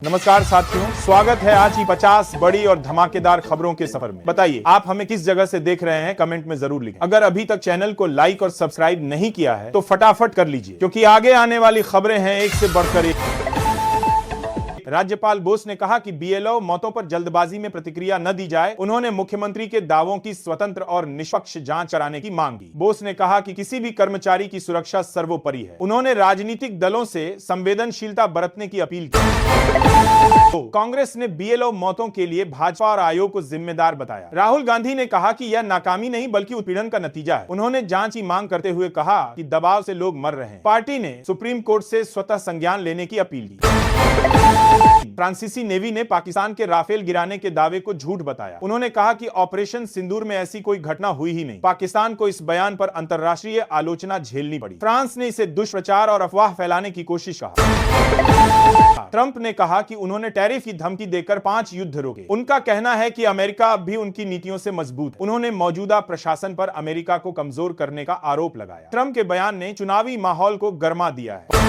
नमस्कार साथियों, स्वागत है आज की 50 बड़ी और धमाकेदार खबरों के सफर में। बताइए आप हमें किस जगह से देख रहे हैं, कमेंट में जरूर लिखें। अगर अभी तक चैनल को लाइक और सब्सक्राइब नहीं किया है तो फटाफट कर लीजिए, क्योंकि आगे आने वाली खबरें हैं एक से बढ़कर एक। राज्यपाल बोस ने कहा कि बीएलओ मौतों पर जल्दबाजी में प्रतिक्रिया न दी जाए। उन्होंने मुख्यमंत्री के दावों की स्वतंत्र और निष्पक्ष जांच कराने की मांग की। बोस ने कहा कि किसी भी कर्मचारी की सुरक्षा सर्वोपरि है। उन्होंने राजनीतिक दलों से संवेदनशीलता बरतने की अपील की। कांग्रेस ने बीएलओ मौतों के लिए भाजपा और आयोग को जिम्मेदार बताया। राहुल गांधी ने कहा कि यह नाकामी नहीं बल्कि उत्पीड़न का नतीजा है। उन्होंने जांच की मांग करते हुए कहा कि दबाव से लोग मर रहे हैं। पार्टी ने सुप्रीम कोर्ट से स्वतः संज्ञान लेने की अपील की। फ्रांसीसी नेवी ने पाकिस्तान के राफेल गिराने के दावे को झूठ बताया। उन्होंने कहा कि ऑपरेशन सिंदूर में ऐसी कोई घटना हुई ही नहीं। पाकिस्तान को इस बयान पर अंतर्राष्ट्रीय आलोचना झेलनी पड़ी। फ्रांस ने इसे दुष्प्रचार और अफवाह फैलाने की कोशिश कहा। ट्रंप ने कहा कि उन्होंने टैरिफ की धमकी देकर 5 युद्ध रोके। उनका कहना है कि अमेरिका अब भी उनकी नीतियों से मजबूत है। उन्होंने मौजूदा प्रशासन पर अमेरिका को कमजोर करने का आरोप लगाया। ट्रंप के बयान ने चुनावी माहौल को गरमा दिया है।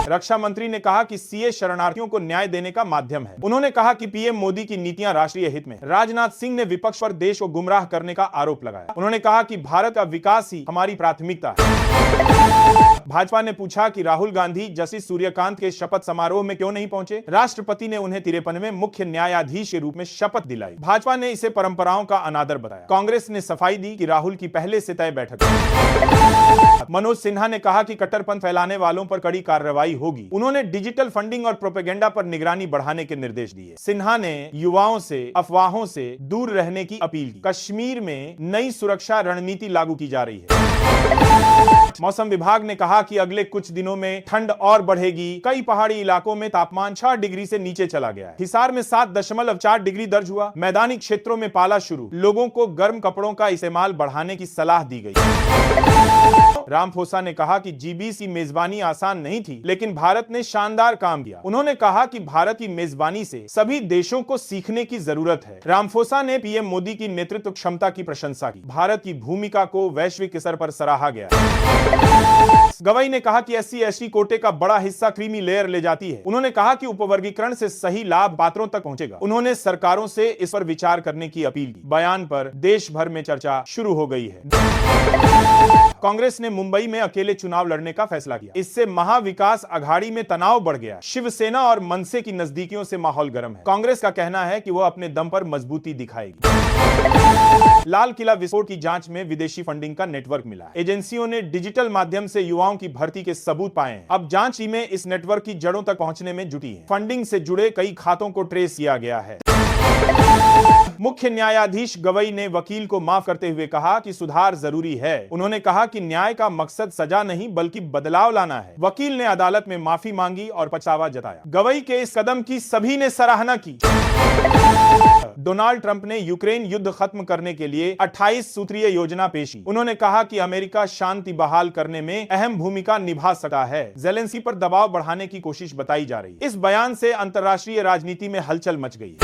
रक्षा मंत्री ने कहा कि सीए शरणार्थियों को न्याय देने का माध्यम है। उन्होंने कहा कि पीएम मोदी की नीतियां राष्ट्रीय हित में। राजनाथ सिंह ने विपक्ष पर देश को गुमराह करने का आरोप लगाया। उन्होंने कहा कि भारत का विकास ही हमारी प्राथमिकता है। भाजपा ने पूछा कि राहुल गांधी जस्टिस सूर्यकांत के शपथ समारोह में क्यों नहीं पहुंचे। राष्ट्रपति ने उन्हें 53वें मुख्य न्यायाधीश के रूप में शपथ दिलाई। भाजपा ने इसे परंपराओं का अनादर बताया। कांग्रेस ने सफाई दी कि राहुल की पहले से तय बैठक है। मनोज सिन्हा ने कहा कि कट्टरपंथ फैलाने वालों पर कड़ी कार्रवाई होगी। उन्होंने डिजिटल फंडिंग और प्रोपेगेंडा पर निगरानी बढ़ाने के निर्देश दिए। सिन्हा ने युवाओं से अफवाहों से दूर रहने की अपील की। कश्मीर में नई सुरक्षा रणनीति लागू की जा रही है। मौसम विभाग ने कहा कि अगले कुछ दिनों में ठंड और बढ़ेगी। कई पहाड़ी इलाकों में तापमान 6 डिग्री से नीचे चला गया है। हिसार में 7.4 डिग्री दर्ज हुआ। मैदानी क्षेत्रों में पाला शुरू। लोगों को गर्म कपड़ों का इस्तेमाल बढ़ाने की सलाह दी गई। रामफोसा ने कहा कि G20 की मेजबानी आसान नहीं थी, लेकिन भारत ने शानदार काम किया। उन्होंने कहा कि भारत की मेजबानी से सभी देशों को सीखने की जरूरत है। रामफोसा ने पीएम मोदी की नेतृत्व क्षमता की प्रशंसा की। भारत की भूमिका को वैश्विक स्तर पर सराहा गया। गवई ने कहा कि SC/ST कोटे का बड़ा हिस्सा क्रीमी लेयर ले जाती है। उन्होंने कहा कि उपवर्गीकरण से सही लाभ पात्रों तक पहुंचेगा। उन्होंने सरकारों से इस पर विचार करने की अपील की। बयान पर देश भर में चर्चा शुरू हो गई है। कांग्रेस ने मुंबई में अकेले चुनाव लड़ने का फैसला किया। इससे महाविकास अघाड़ी में तनाव बढ़ गया। शिवसेना और मनसे की नजदीकियों से माहौल गर्म है। कांग्रेस का कहना है कि वह अपने दम पर मजबूती दिखाएगी। लाल किला विस्फोट की जांच में विदेशी फंडिंग का नेटवर्क मिला है। एजेंसियों ने डिजिटल माध्यम से युवाओं की भर्ती के सबूत पाए हैं। अब जांच टीमें इस नेटवर्क की जड़ों तक पहुंचने में जुटी हैं। फंडिंग से जुड़े कई खातों को ट्रेस किया गया है। मुख्य न्यायाधीश गवई ने वकील को माफ करते हुए कहा कि सुधार जरूरी है। उन्होंने कहा कि न्याय का मकसद सजा नहीं बल्कि बदलाव लाना है। वकील ने अदालत में माफी मांगी और पछतावा जताया। गवई के इस कदम की सभी ने सराहना की। डोनाल्ड ट्रंप ने यूक्रेन युद्ध खत्म करने के लिए 28 सूत्रीय योजना पेश की। उन्होंने कहा कि अमेरिका शांति बहाल करने में अहम भूमिका निभा सकता है। जेलेंस्की पर दबाव बढ़ाने की कोशिश बताई जा रही है। इस बयान से अंतर्राष्ट्रीय राजनीति में हलचल मच गई।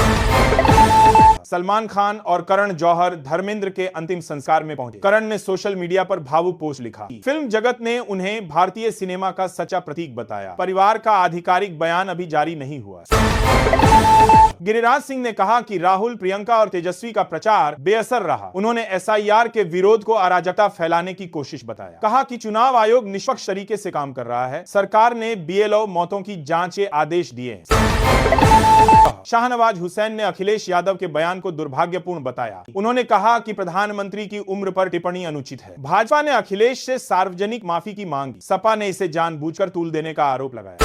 सलमान खान और करण जौहर धर्मेंद्र के अंतिम संस्कार में पहुंचे। करण ने सोशल मीडिया पर भावुक पोस्ट लिखा। फिल्म जगत ने उन्हें भारतीय सिनेमा का सच्चा प्रतीक बताया। परिवार का आधिकारिक बयान अभी जारी नहीं हुआ। गिरिराज सिंह ने कहा कि राहुल, प्रियंका और तेजस्वी का प्रचार बेअसर रहा। उन्होंने SIR के विरोध को अराजकता फैलाने की कोशिश बताया। कहा कि चुनाव आयोग निष्पक्ष तरीके से काम कर रहा है। सरकार ने BLO मौतों की जांच के आदेश दिए। शाहनवाज हुसैन ने अखिलेश यादव के बयान को दुर्भाग्यपूर्ण बताया। उन्होंने कहा कि प्रधानमंत्री की उम्र पर टिप्पणी अनुचित है। भाजपा ने अखिलेश से सार्वजनिक माफी की मांग की। सपा ने इसे जानबूझकर तूल देने का आरोप लगाया।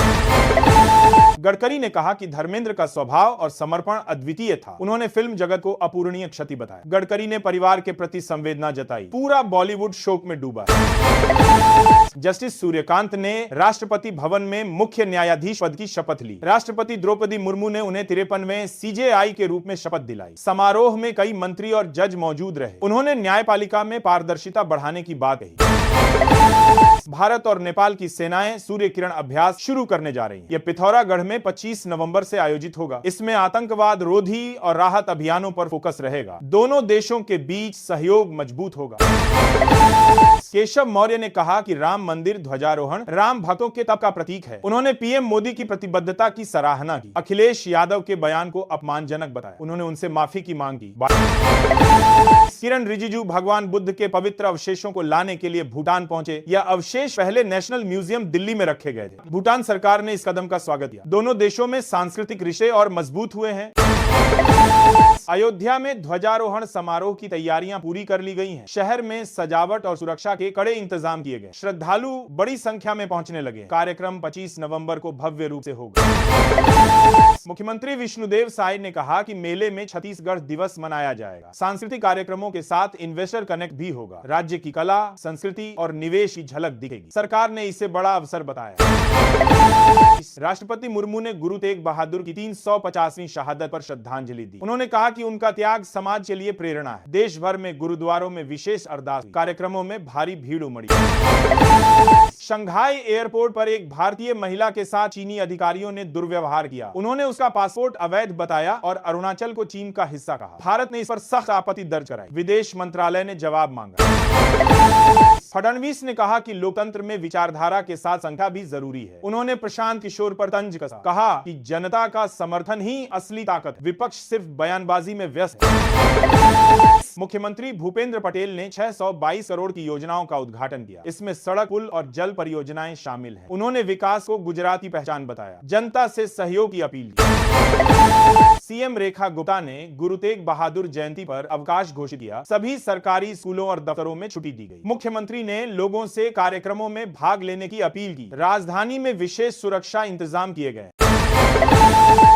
गडकरी ने कहा कि धर्मेंद्र का स्वभाव और समर्पण अद्वितीय था। उन्होंने फिल्म जगत को अपूरणीय क्षति बताया। गडकरी ने परिवार के प्रति संवेदना जताई। पूरा बॉलीवुड शोक में डूबा। जस्टिस सूर्यकांत ने राष्ट्रपति भवन में मुख्य न्यायाधीश पद की शपथ ली। राष्ट्रपति द्रौपदी मुर्मू ने उन्हें 53वें CJI के रूप में शपथ दिलाई। समारोह में कई मंत्री और जज मौजूद रहे। उन्होंने न्यायपालिका में पारदर्शिता बढ़ाने की बात कही। भारत और नेपाल की सेनाएं सूर्य किरण अभ्यास शुरू करने जा रही हैं। यह पिथौरागढ़ में 25 नवंबर से आयोजित होगा। इसमें आतंकवाद रोधी और राहत अभियानों पर फोकस रहेगा। दोनों देशों के बीच सहयोग मजबूत होगा। केशव मौर्य ने कहा कि राम मंदिर ध्वजारोहण राम भक्तों के तप का प्रतीक है। उन्होंने पीएम मोदी की प्रतिबद्धता की सराहना की। अखिलेश यादव के बयान को अपमानजनक बताया। उन्होंने उनसे माफी की मांग की। किरण रिजिजू भगवान बुद्ध के पवित्र अवशेषों को लाने के लिए भूटान पहुंचे। यह अवशेष पहले नेशनल म्यूजियम दिल्ली में रखे गए थे। भूटान सरकार ने इस कदम का स्वागत किया। दोनों देशों में सांस्कृतिक रिश्ते और मजबूत हुए हैं। अयोध्या में ध्वजारोहण समारोह की तैयारियां पूरी कर ली गई हैं। शहर में सजावट और सुरक्षा के कड़े इंतजाम किए गए। श्रद्धालु बड़ी संख्या में पहुंचने लगे। कार्यक्रम 25 नवंबर को भव्य रूप से होगा। मुख्यमंत्री विष्णुदेव साय ने कहा कि मेले में छत्तीसगढ़ दिवस मनाया जाएगा। सांस्कृतिक कार्यक्रमों के साथ इन्वेस्टर कनेक्ट भी होगा। राज्य की कला, संस्कृति और निवेश की झलक दिखेगी। सरकार ने इसे बड़ा अवसर बताया। राष्ट्रपति मुर्मू ने गुरु तेग बहादुर की 350वीं शहादत पर श्रद्धांजलि दी। उन्होंने कहा कि उनका त्याग समाज के लिए प्रेरणा है। देश भर में गुरुद्वारों में विशेष अरदास, कार्यक्रमों में भारी भीड़ उमड़ी। शंघाई एयरपोर्ट पर एक भारतीय महिला के साथ चीनी अधिकारियों ने दुर्व्यवहार किया। उन्होंने उसका पासपोर्ट अवैध बताया और अरुणाचल को चीन का हिस्सा कहा। भारत ने इस पर सख्त आपत्ति दर्ज कराई। विदेश मंत्रालय ने जवाब मांगा। फडणवीस ने कहा कि लोकतंत्र में विचारधारा के साथ संख्या भी जरूरी है। उन्होंने प्रशांत किशोर पर तंज कसा। कहा कि जनता का समर्थन ही असली ताकत है, विपक्ष सिर्फ बयानबाजी में व्यस्त है। मुख्यमंत्री भूपेंद्र पटेल ने 622 करोड़ की योजनाओं का उद्घाटन किया। इसमें सड़क, पुल और जल परियोजनाएं शामिल हैं। उन्होंने विकास को गुजराती पहचान बताया। जनता से सहयोग की अपील की। सीएम रेखा गुप्ता ने गुरु तेग बहादुर जयंती पर अवकाश घोषित किया। सभी सरकारी स्कूलों और दफ्तरों में छुट्टी दी गई। मुख्यमंत्री ने लोगों से कार्यक्रमों में भाग लेने की अपील की। राजधानी में विशेष सुरक्षा इंतजाम किए गए।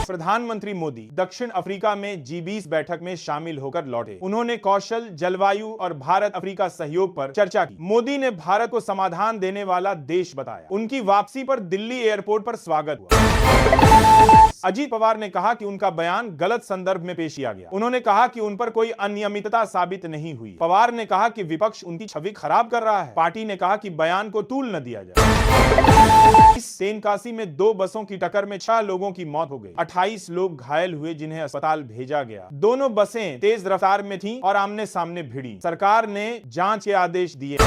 प्रधानमंत्री मोदी दक्षिण अफ्रीका में G20 बैठक में शामिल होकर लौटे। उन्होंने कौशल, जलवायु और भारत अफ्रीका सहयोग पर चर्चा की। मोदी ने भारत को समाधान देने वाला देश बताया। उनकी वापसी पर दिल्ली एयरपोर्ट पर स्वागत हुआ। अजीत पवार ने कहा कि उनका बयान गलत संदर्भ में पेश किया गया। उन्होंने कहा कि उन पर कोई अनियमितता साबित नहीं हुई। पवार ने कहा कि विपक्ष उनकी छवि खराब कर रहा है। पार्टी ने कहा कि बयान को तूल न दिया जाए। तेनकासी में 2 बसों की टक्कर में 6 लोगों की मौत हो गई। 28 लोग घायल हुए, जिन्हें अस्पताल भेजा गया। दोनों बसें तेज रफ्तार में थीं और आमने सामने भिड़ी। सरकार ने जांच के आदेश दिए।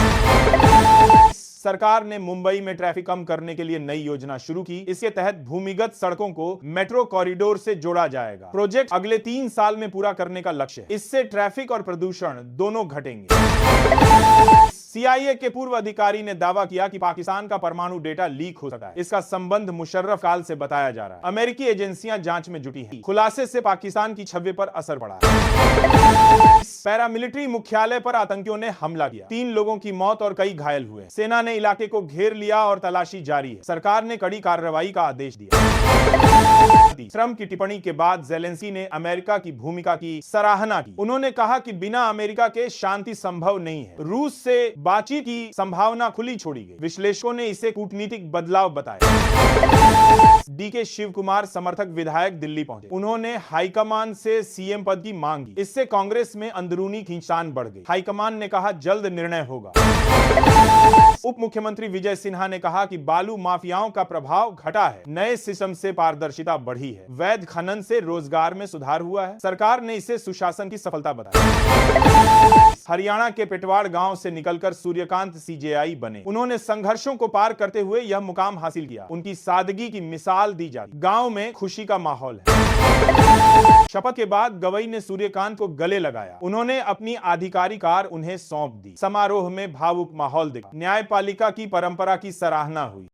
सरकार ने मुंबई में ट्रैफिक कम करने के लिए नई योजना शुरू की। इसके तहत भूमिगत सड़कों को मेट्रो कॉरिडोर से जोड़ा जाएगा। प्रोजेक्ट अगले 3 साल में पूरा करने का लक्ष्य है। इससे ट्रैफिक और प्रदूषण दोनों घटेंगे। CIA के पूर्व अधिकारी ने दावा किया कि पाकिस्तान का परमाणु डेटा लीक हो सकता है। इसका संबंध मुशर्रफ काल से बताया जा रहा है। अमेरिकी एजेंसियां जांच में जुटी हैं। खुलासे से पाकिस्तान की छवि पर असर पड़ा है। पैरामिलिट्री मुख्यालय पर आतंकियों ने हमला किया। 3 लोगों की मौत और कई घायल हुए। सेना ने इलाके को घेर लिया और तलाशी जारी है। सरकार ने कड़ी कार्रवाई का आदेश दिया। ट्रंप की टिप्पणी के बाद जेलेंस्की ने अमेरिका की भूमिका की सराहना की। उन्होंने कहा कि बिना अमेरिका के शांति संभव नहीं है। रूस से बातचीत की संभावना खुली छोड़ी गई। विश्लेषकों ने इसे कूटनीतिक बदलाव बताया। डीके शिव कुमार समर्थक विधायक दिल्ली पहुंचे। उन्होंने हाईकमान से सीएम पद की मांग की। इससे कांग्रेस में अंदरूनी खींचतान बढ़ गई। हाईकमान ने कहा जल्द निर्णय होगा। उप मुख्यमंत्री विजय सिन्हा ने कहा कि बालू माफियाओं का प्रभाव घटा है। नए सिस्टम से पारदर्शिता बढ़ी है। वैध खनन से रोजगार में सुधार हुआ है। सरकार ने इसे सुशासन की सफलता बताई। हरियाणा के पिटवाड़ गांव से निकलकर सूर्यकांत CJI बने। उन्होंने संघर्षों को पार करते हुए यह मुकाम हासिल किया। उनकी सादगी की मिसाल दी जाती। गांव में खुशी का माहौल है। शपथ के बाद गवई ने सूर्यकांत को गले लगाया। उन्होंने अपनी आधिकारिक कार उन्हें सौंप दी। समारोह में भावुक माहौल दिखा। न्यायपालिका की परंपरा की सराहना हुई।